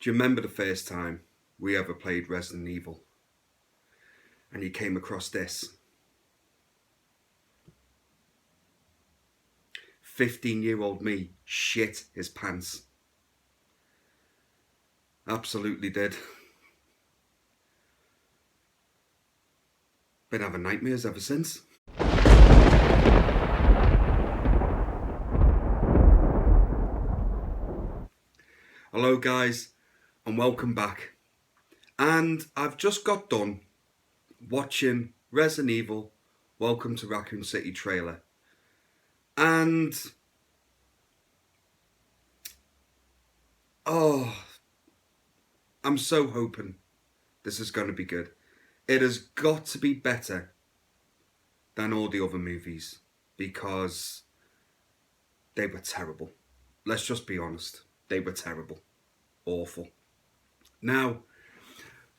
Do you remember the first time we ever played Resident Evil and you came across this? 15-year-old me shit his pants. Absolutely did. Been having nightmares ever since. Hello guys and welcome back. And I've just got done watching Resident Evil Welcome to Raccoon City trailer. And I'm so hoping this is going to be good. It has got to be better than all the other movies because they were terrible. Let's just be honest. They were terrible. Awful. Now,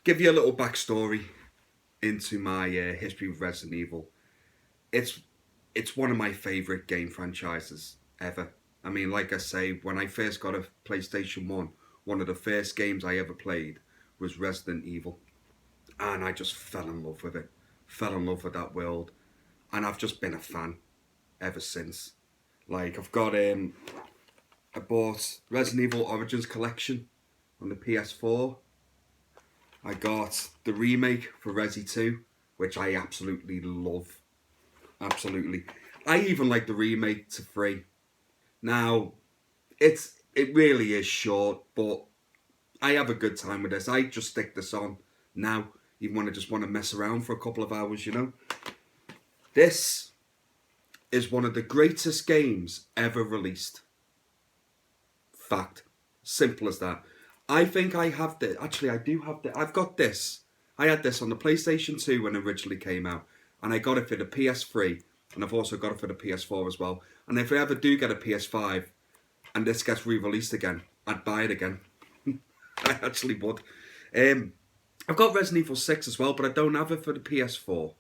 give you a little backstory into my history with Resident Evil. It's one of my favourite game franchises ever. I mean, like I say, when I first got a PlayStation 1, one of the first games I ever played was Resident Evil. And I just fell in love with it. Fell in love with that world. And I've just been a fan ever since. Like, I bought Resident Evil Origins Collection on the PS4. I got the remake for Resi 2, which I absolutely love. Absolutely. I even like the remake to 3. Now, it really is short, but I have a good time with this. I just stick this on now, even when I just want to mess around for a couple of hours, you know. This is one of the greatest games ever released. Fact. Simple as that. I think I have this. Actually, I do have this. I've got this. I had this on the PlayStation 2 when it originally came out. And I got it for the PS3. And I've also got it for the PS4 as well. And if I ever do get a PS5 and this gets re-released again, I'd buy it again. I actually would. I've got Resident Evil 6 as well, but I don't have it for the PS4.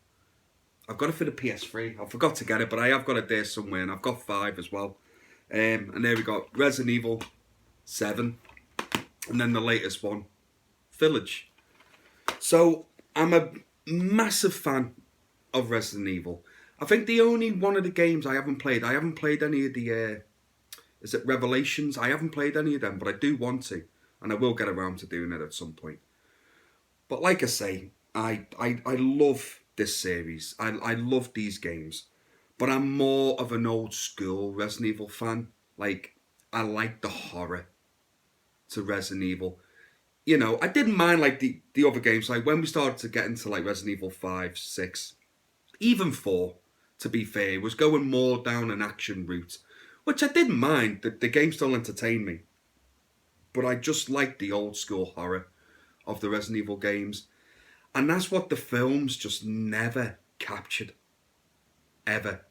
I've got it for the PS3. I forgot to get it, but I have got it there somewhere. And I've got 5 as well. And there we go. Resident Evil 7. And then the latest one, Village. So, I'm a massive fan of Resident Evil. I think the only one of the games I haven't played any of the, is it Revelations? I haven't played any of them, but I do want to. And I will get around to doing it at some point. But like I say, I love this series. I love these games. But I'm more of an old school Resident Evil fan. Like, I like the horror to Resident Evil. You know, I didn't mind like the other games. Like when we started to get into like Resident Evil 5, 6, even 4, to be fair, was going more down an action route, which I didn't mind. The game still entertained me. But I just liked the old school horror of the Resident Evil games. And that's what the films just never captured. Ever.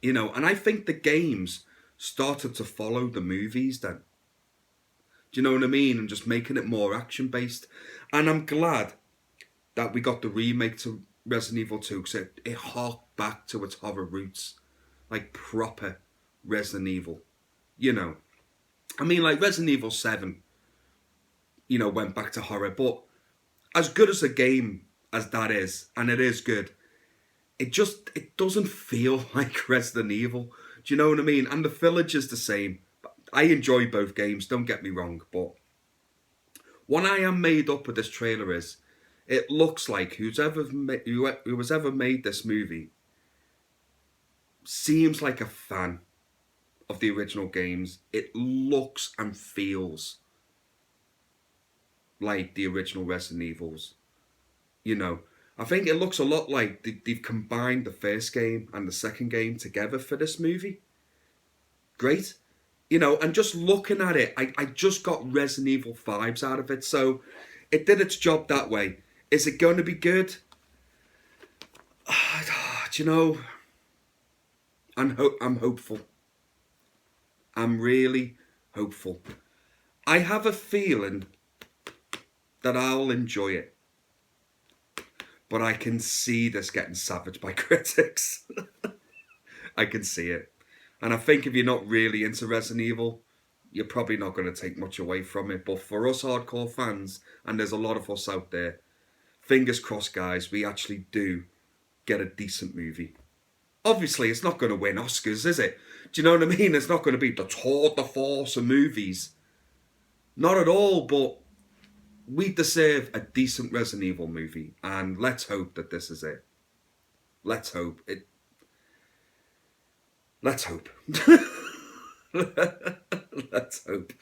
You know, and I think the games started to follow the movies then. Do you know what I mean? And just making it more action-based. And I'm glad that we got the remake to Resident Evil 2 because it harked back to its horror roots. Like proper Resident Evil. You know. I mean, like Resident Evil 7, you know, went back to horror. But as good as a game as that is, and it is good, it doesn't feel like Resident Evil. Do you know what I mean? And the Village is the same. I enjoy both games, don't get me wrong, but what I am made up with this trailer is, it looks like who has ever made this movie seems like a fan of the original games. It looks and feels like the original Resident Evils. You know, I think it looks a lot like they've combined the first game and the second game together for this movie. Great. You know, and just looking at it, I just got Resident Evil vibes out of it. So it did its job that way. Is it going to be good? Do you know, I'm hopeful. I'm really hopeful. I have a feeling that I'll enjoy it. But I can see this getting savaged by critics. I can see it. And I think if you're not really into Resident Evil, you're probably not going to take much away from it. But for us hardcore fans, and there's a lot of us out there, fingers crossed, guys, we actually do get a decent movie. Obviously, it's not going to win Oscars, is it? Do you know what I mean? It's not going to be the tour de force of movies. Not at all, but we deserve a decent Resident Evil movie. And let's hope that this is it. Let's hope. Let's hope. Let's hope.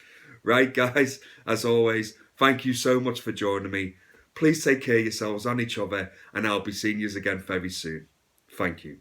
Right, guys, as always, thank you so much for joining me. Please take care of yourselves and each other, and I'll be seeing you again very soon. Thank you.